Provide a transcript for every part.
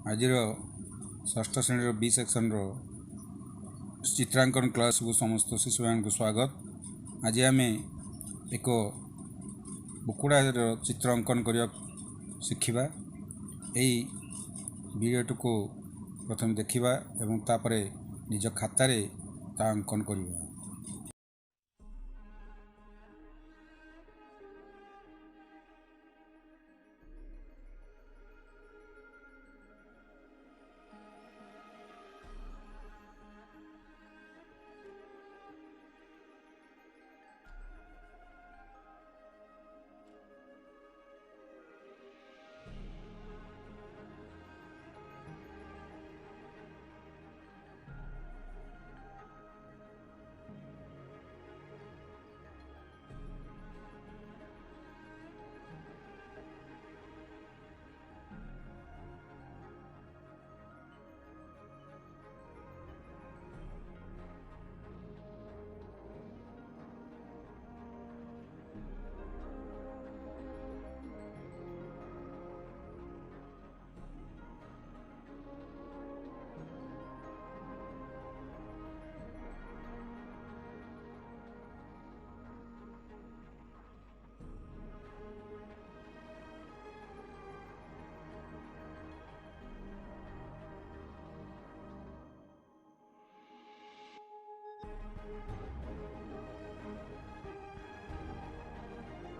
आज षष्ठ श्रेणी बी सेक्शन चित्रांकन क्लास को समस्त शिशु को स्वागत। आज आम एक बुकुड़ा चित्र अंकन करने शिखा। यही वीडियो को प्रथम देखा एवं तापरे निज खातार अंकन करवा।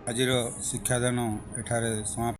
आज शिक्षादान एठारे समाप्त।